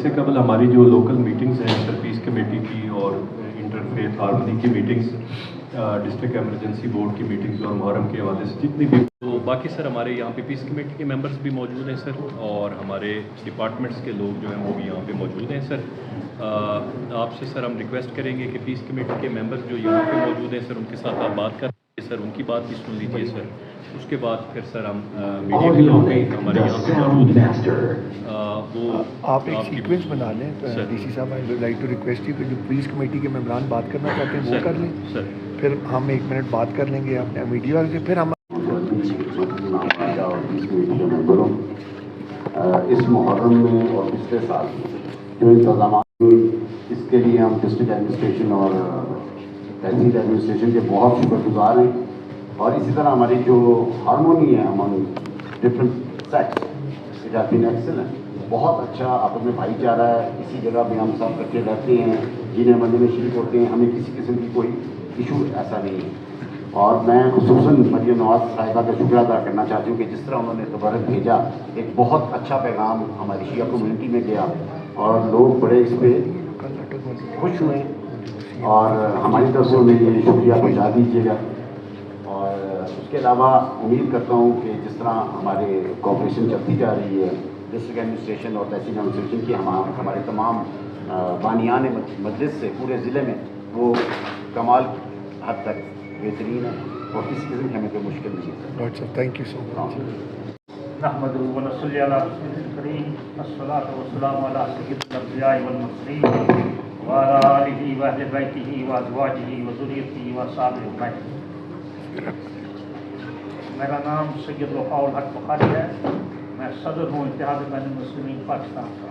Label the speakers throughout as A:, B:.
A: اس سے قبل ہماری جو لوکل میٹنگز ہیں سر پیس کمیٹی کی اور انٹرفیتھ ہارمونی کی میٹنگز، ڈسٹرکٹ ایمرجنسی بورڈ کی میٹنگز اور محرم کے حوالے سے جتنی بھی، تو باقی سر ہمارے یہاں پہ پیس کمیٹی کے ممبرز بھی موجود ہیں سر، اور ہمارے ڈپارٹمنٹس کے لوگ جو ہیں وہ بھی یہاں پہ موجود ہیں سر۔ آپ سے سر ہم ریکویسٹ کریں گے کہ پیس کمیٹی کے ممبرز جو یہاں پہ موجود ہیں سر ان کے ساتھ آپ بات کر سر، ان کی بات بھی سن لیجیے سر۔ اس کے بعد پھر سر ہم میڈیا کے لوگ بھی ہمارے یہاں پہ موجود ہیں، وہ
B: آپ ایک سیکوینس بنا لیں ڈی سی صاحب، I would like to request you کہ جو پولیس کمیٹی کے ممبران بات کرنا چاہتے ہیں وہ کر لیں
A: سر،
B: پھر ہم 1 منٹ بات کر لیں گے اپنے میڈیا والے سے، پھر ہم
C: اس محرم میں اور پچھلے سال جو انتظامات ہوئے اس کے لیے ہم ڈسٹرکٹ ایڈمنسٹریشن اور تحصیل ایڈمنسٹریشن کے بہت شکر گزار ہیں، اور اسی طرح ہماری جو ہارمونی ہے among different sects it has been excellent, بہت اچھا آپس میں بھائی چارہ ہے، اسی جگہ پہ ہم سب اکٹھے رہتے ہیں، جنہیں مرنے میں شریک ہوتے ہیں، ہمیں کسی قسم کی کوئی ایشو ایسا نہیں ہے۔ اور میں خصوصاً مریم نواز صاحبہ کا شکریہ ادا کرنا چاہتی ہوں کہ جس طرح انہوں نے تبرک بھیجا، ایک بہت اچھا پیغام ہماری شیعہ کمیونٹی میں گیا اور لوگ بڑے اس پہ خوش ہوئے، اور ہماری طرف سے انہیں یہ شکریہ پہنچا دیجیے گا۔ اور اس کے علاوہ امید کرتا ہوں کہ جس طرح ہمارے کوآپریشن چلتی جا رہی ہے ڈسٹرکٹ ایڈمنسٹریشن اور تحصیل ایڈمنسٹریشن کی ہمارے تمام بانیان مجلس سے پورے ضلع میں، وہ کمال حد تک بہترین ہے اور کسی قسم کی ہمیں کوئی مشکل نہیں ہے۔
B: ڈاکٹر صاحب تھینک یو سو مچ۔
D: نحمدہ و نصلی علی رسولہ الکریم، الصلاۃ والسلام علی سید الانبیاء والمرسلین وعلی آلہ واہل بیتہ وازواجہ وذریتہ واصحابہ اجمعین۔ میرا نام سید وفاء الحق بخاری ہے، میں صدر ہوں اتحاد بین المسلمین پاکستان کا۔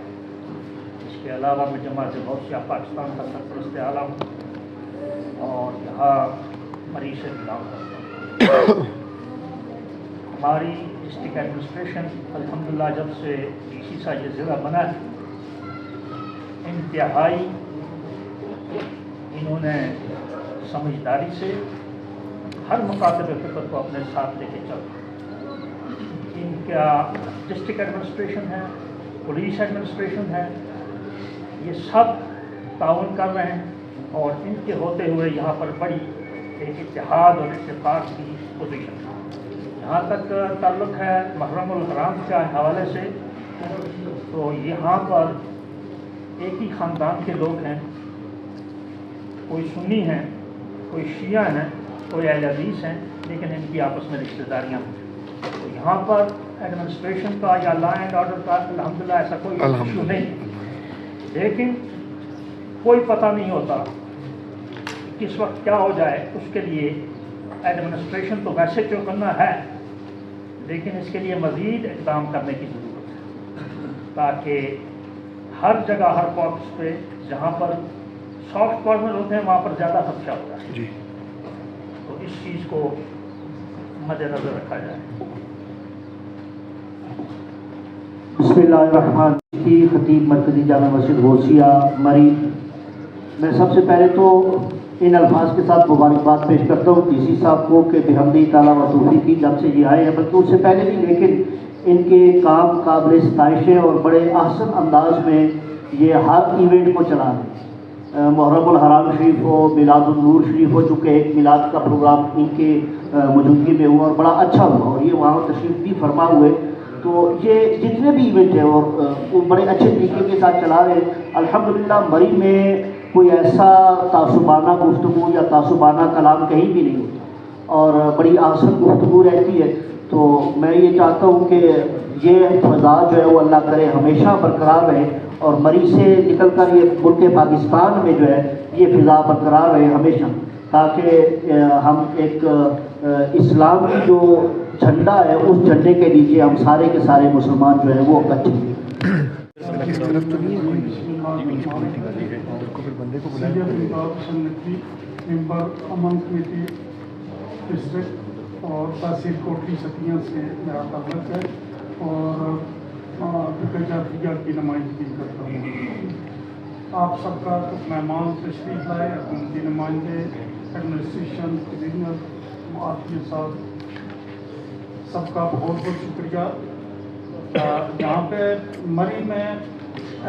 D: اس کے علاوہ میں جماعت غوثیہ پاکستان کا سرپرست اعلیٰ ہوں اور یہاں مریض سے بلانگ کرتا ہوں۔ ہماری ڈسٹرکٹ ایڈمنسٹریشن الحمدللہ جب سے ڈی سی کا یہ ضلع بنا ہے، انتہائی انہوں نے سمجھداری سے ہر مکاتب فکر کو اپنے ساتھ لے کے چل، ان کا ڈسٹرکٹ ایڈمنسٹریشن ہے، پولیس ایڈمنسٹریشن ہے، یہ سب تعاون کر رہے ہیں، اور ان کے ہوتے ہوئے یہاں پر بڑی ایک اتحاد اور اتفاق کی پوزیشن ہے۔ جہاں تک تعلق ہے محرم الحرام کے حوالے سے، تو یہاں پر ایک ہی خاندان کے لوگ ہیں، کوئی سنی ہیں، کوئی شیعہ ہیں، کوئی اہل حدیث ہیں، لیکن ان کی آپس میں رشتہ داریاں ہیں۔ تو یہاں پر ایڈمنسٹریشن کا یا لا اینڈ آرڈر کا الحمدللہ ایسا کوئی ایشو نہیں، لیکن کوئی پتہ نہیں ہوتا کہ کس وقت کیا ہو جائے۔ اس کے لیے ایڈمنسٹریشن تو ویسے چوکنا ہے، لیکن اس کے لیے مزید اقدام کرنے کی ضرورت ہے، تاکہ ہر جگہ ہر باکس پہ جہاں پر سافٹ کارنر ہوتے ہیں وہاں پر زیادہ خدشہ ہوتا ہے
B: جی،
D: تو اس چیز کو مد نظر رکھا جائے۔
E: بسم اللہ الرحمن الرحیم۔ خطیب مرکزی جامع مسجد غوثیہ مری، میں سب سے پہلے تو ان الفاظ کے ساتھ مبارکباد پیش کرتا ہوں ڈی سی صاحب کو کہ بحمدہ تعالیٰ و توفیقی جب سے یہ آئے ہیں، بلکہ اس سے پہلے بھی، لیکن ان کے کام قابل ستائش ہے اور بڑے احسن انداز میں یہ ہر ایونٹ کو چلا رہے ہیں۔ محرم الحرام شریف ہو، میلاد النور شریف ہو، چونکہ ایک میلاد کا پروگرام ان کے موجودگی میں ہوا اور بڑا اچھا ہوا، اور یہ وہاں تشریف بھی فرما ہوئے، تو یہ جتنے بھی ایونٹ ہیں اور وہ بڑے اچھے طریقے کے ساتھ چلا رہے ہیں۔ الحمدللہ مری میں کوئی ایسا تعصبانہ گفتگو یا تعصبانہ کلام کہیں بھی نہیں ہوتا اور بڑی آسان گفتگو رہتی ہے۔ تو میں یہ چاہتا ہوں کہ یہ فضا جو ہے وہ اللہ کرے ہمیشہ برقرار رہے، اور مری سے نکل کر یہ ملک پاکستان میں جو ہے یہ فضا برقرار رہے ہمیشہ، تاکہ ہم ایک اسلام کی جو جھنڈا ہے اس جھنڈے کے نیچے ہم سارے کے سارے مسلمان جو ہیں وہ اکٹھے ہیں۔
B: اس طرف تو نہیں ہے کوئی پولیس کمیٹی والی ہے، اس کو پھر بندے کو بلایا
F: ممبر امن کمیٹی ڈسٹرکٹ اور تحصیل کوٹلی سکیاں سے میرا تعلق ہے، اور جاتیہ کی نمائندگی کرتا ہوں۔ آپ سب کا مہمان تشریف لائے، حکومتی نمائندے، ایڈمنسٹریشن، ڈویژنل آرٹی صاحب، سب کا بہت بہت شکریہ۔ یہاں پہ مری میں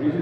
G: DC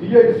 G: DIC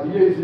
G: DIC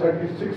G: 36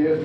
G: ASP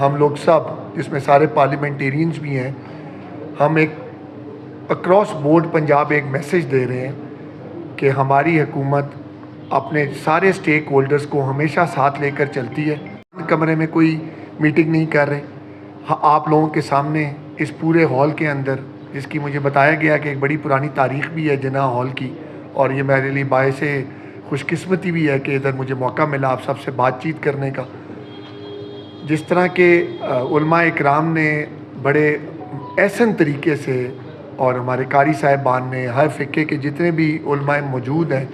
B: ہم لوگ سب جس میں سارے پارلیمنٹیرینز بھی ہیں، ہم ایک اکراس بورڈ پنجاب ایک میسیج دے رہے ہیں کہ ہماری حکومت اپنے سارے سٹیک ہولڈرز کو ہمیشہ ساتھ لے کر چلتی ہے. کمرے میں کوئی میٹنگ نہیں کر رہے. آپ لوگوں کے سامنے اس پورے ہال کے اندر، جس کی مجھے بتایا گیا کہ ایک بڑی پرانی تاریخ بھی ہے جناح ہال کی، اور یہ میرے لیے باعث خوش قسمتی بھی ہے کہ ادھر مجھے موقع ملا آپ سب سے بات چیت کرنے کا. جس طرح کے علماء اکرام نے بڑے احسن طریقے سے، اور ہمارے قاری صاحبان نے، ہر فقے کے جتنے بھی علماء موجود ہیں،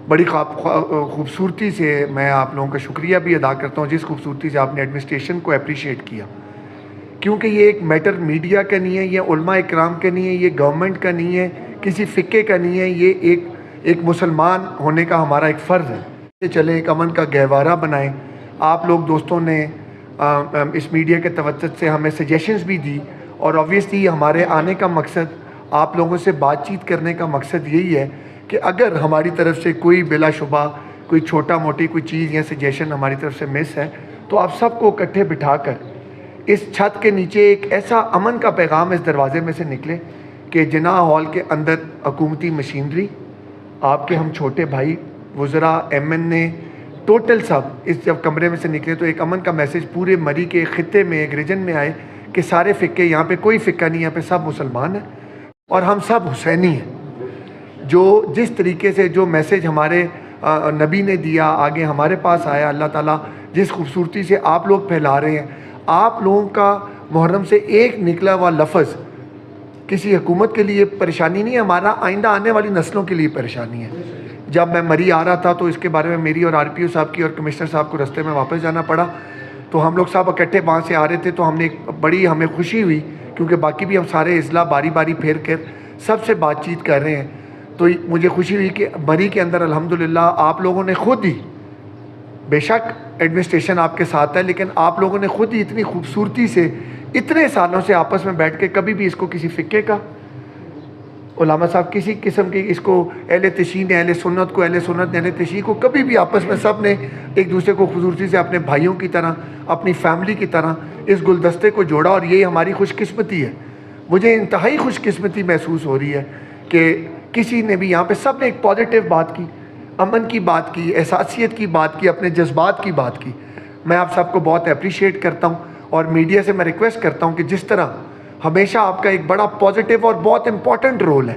B: بڑی خوبصورتی سے، میں آپ لوگوں کا شکریہ بھی ادا کرتا ہوں جس خوبصورتی سے آپ نے ایڈمنسٹریشن کو اپریشیٹ کیا. کیونکہ یہ ایک میٹر میڈیا کا نہیں ہے، یہ علماء اکرام کا نہیں ہے، یہ گورنمنٹ کا نہیں ہے، کسی فقے کا نہیں ہے، یہ ایک مسلمان ہونے کا ہمارا ایک فرض ہے. چلیں ایک امن کا گہوارہ بنائیں. آپ لوگ دوستوں نے اس میڈیا کے توسط سے ہمیں سجیشنز بھی دی، اور آبویسلی ہمارے آنے کا مقصد، آپ لوگوں سے بات چیت کرنے کا مقصد یہی ہے کہ اگر ہماری طرف سے کوئی بلا شبہ کوئی چھوٹا موٹی کوئی چیز یا سجیشن ہماری طرف سے مس ہے، تو آپ سب کو اکٹھے بٹھا کر اس چھت کے نیچے ایک ایسا امن کا پیغام اس دروازے میں سے نکلے کہ جناح ہال کے اندر حکومتی مشینری، آپ کے ہم چھوٹے بھائی وزراء، ایم این اے، ٹوٹل سب اس جب کمرے میں سے نکلے تو ایک امن کا میسیج پورے مری کے خطے میں، ایک ریجن میں آئے کہ سارے فقے، یہاں پہ کوئی فقہ نہیں، یہاں پہ سب مسلمان ہیں اور ہم سب حسینی ہیں. جو جس طریقے سے جو میسیج ہمارے نبی نے دیا آگے ہمارے پاس آیا، اللہ تعالیٰ جس خوبصورتی سے آپ لوگ پھیلا رہے ہیں. آپ لوگوں کا محرم سے ایک نکلا ہوا لفظ کسی حکومت کے لیے پریشانی نہیں ہے، ہمارا آئندہ آنے والی نسلوں کے لیے پریشانی ہے. جب میں مری آ رہا تھا تو اس کے بارے میں میری اور آر پی او صاحب کی اور کمشنر صاحب کو رستے میں واپس جانا پڑا، تو ہم لوگ سب اکٹھے وہاں سے آ رہے تھے، تو ہم نے ہمیں خوشی ہوئی کیونکہ باقی بھی ہم سارے اضلاع باری باری پھیر کر سب سے بات چیت کر رہے ہیں. تو مجھے خوشی ہوئی کہ مری کے اندر الحمدللہ آپ لوگوں نے خود ہی، بے شک ایڈمنسٹریشن آپ کے ساتھ ہے، لیکن آپ لوگوں نے خود ہی اتنی خوبصورتی سے اتنے سالوں سے آپس میں بیٹھ کے کبھی بھی اس کو کسی فقے کا، علامہ صاحب کسی قسم کی، اس کو اہل تشیع اہل سنت کو، اہل سنت اہل تشیع کو، کبھی بھی آپس میں سب نے ایک دوسرے کو خوبصورتی سے اپنے بھائیوں کی طرح، اپنی فیملی کی طرح اس گلدستے کو جوڑا، اور یہی ہماری خوش قسمتی ہے. مجھے انتہائی خوش قسمتی محسوس ہو رہی ہے کہ کسی نے بھی یہاں پہ سب نے ایک پازیٹیو بات کی، امن کی بات کی، احساسیت کی بات کی، اپنے جذبات کی بات کی. میں آپ سب کو بہت اپریشیٹ کرتا ہوں، اور میڈیا سے میں ریکویسٹ کرتا ہوں کہ جس طرح ہمیشہ آپ کا ایک بڑا پازیٹیو اور بہت امپورٹنٹ رول ہے،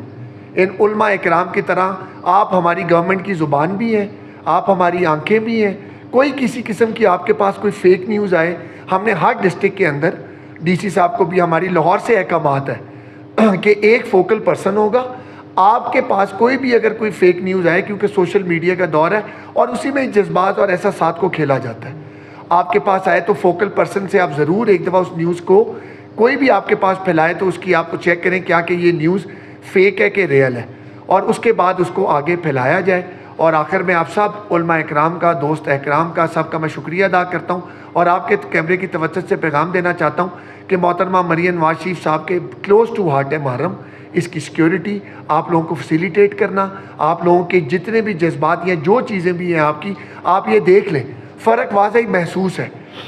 B: ان علماء اکرام کی طرح آپ ہماری گورنمنٹ کی زبان بھی ہیں، آپ ہماری آنکھیں بھی ہیں. کوئی کسی قسم کی آپ کے پاس کوئی فیک نیوز آئے، ہم نے ہر ڈسٹرکٹ کے اندر ڈی سی صاحب کو بھی ہماری لاہور سے احکامات ہے کہ ایک فوکل پرسن ہوگا. آپ کے پاس کوئی بھی اگر کوئی فیک نیوز آئے، کیونکہ سوشل میڈیا کا دور ہے اور اسی میں جذبات اور احساسات کو کھیلا جاتا ہے، آپ کے پاس آئے تو فوکل پرسن سے آپ ضرور ایک دفعہ اس نیوز کو، کوئی بھی آپ کے پاس پھیلائے تو اس کی آپ کو چیک کریں کیا کہ یہ نیوز فیک ہے کہ ریئل ہے، اور اس کے بعد اس کو آگے پھیلایا جائے. اور آخر میں آپ سب علماء اکرام کا، دوست احترام کا، سب کا میں شکریہ ادا کرتا ہوں، اور آپ کے کیمرے کی توسط سے پیغام دینا چاہتا ہوں کہ محترمہ مریم نواز شریف صاحب کے کلوز ٹو ہارٹ ہے محرم. اس کی سیکیورٹی آپ لوگوں کو فیسیلیٹیٹ کرنا، آپ لوگوں کے جتنے بھی جذبات یا جو چیزیں بھی ہیں آپ کی، آپ یہ دیکھ لیں فرق واضح محسوس ہے.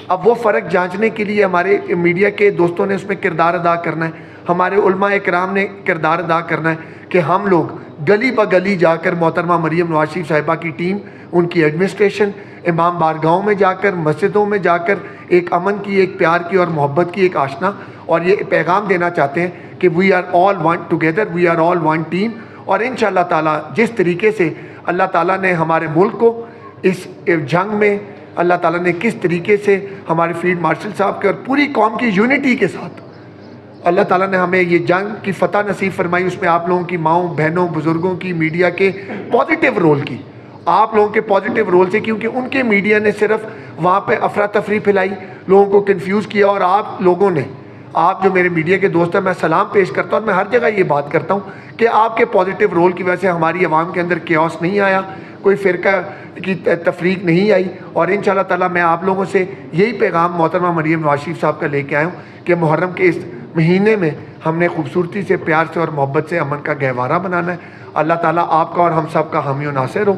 B: اب وہ فرق جانچنے کے لیے ہمارے میڈیا کے دوستوں نے اس میں کردار ادا کرنا ہے، ہمارے علماء اکرام نے کردار ادا کرنا ہے کہ ہم لوگ گلی بہ گلی جا کر محترمہ مریم نواز شریف صاحبہ کی ٹیم، ان کی ایڈمنسٹریشن، امام بارگاہوں میں جا کر، مسجدوں میں جا کر ایک امن کی، ایک پیار کی اور محبت کی ایک آشنا، اور یہ پیغام دینا چاہتے ہیں کہ we are all one together, we are all one team. اور انشاءاللہ تعالیٰ جس طریقے سے اللہ تعالیٰ نے ہمارے ملک کو اس جنگ میں، اللہ تعالیٰ نے کس طریقے سے ہمارے فیلڈ مارشل صاحب کے اور پوری قوم کی یونٹی کے ساتھ اللہ تعالیٰ نے ہمیں یہ جنگ کی فتح نصیب فرمائی، اس میں آپ لوگوں کی ماؤں، بہنوں، بزرگوں کی، میڈیا کے پازیٹیو رول کی، آپ لوگوں کے پازیٹیو رول سے، کیونکہ ان کے میڈیا نے صرف وہاں پہ افراتفری پھیلائی، لوگوں کو کنفیوز کیا، اور آپ لوگوں نے، آپ جو میرے میڈیا کے دوست ہیں، میں سلام پیش کرتا ہوں، اور میں ہر جگہ یہ بات کرتا ہوں کہ آپ کے پازیٹیو رول کی وجہ سے ہماری عوام کے اندر کیوس نہیں آیا، کوئی فرقہ کی تفریق نہیں آئی. اور انشاءاللہ تعالیٰ میں آپ لوگوں سے یہی پیغام محترمہ مریم نواز شریف صاحب کا لے کے آیا ہوں کہ محرم کے اس مہینے میں ہم نے خوبصورتی سے، پیار سے اور محبت سے امن کا گہوارہ بنانا ہے. اللہ تعالیٰ آپ کا اور ہم سب کا حامی و ناصر ہو.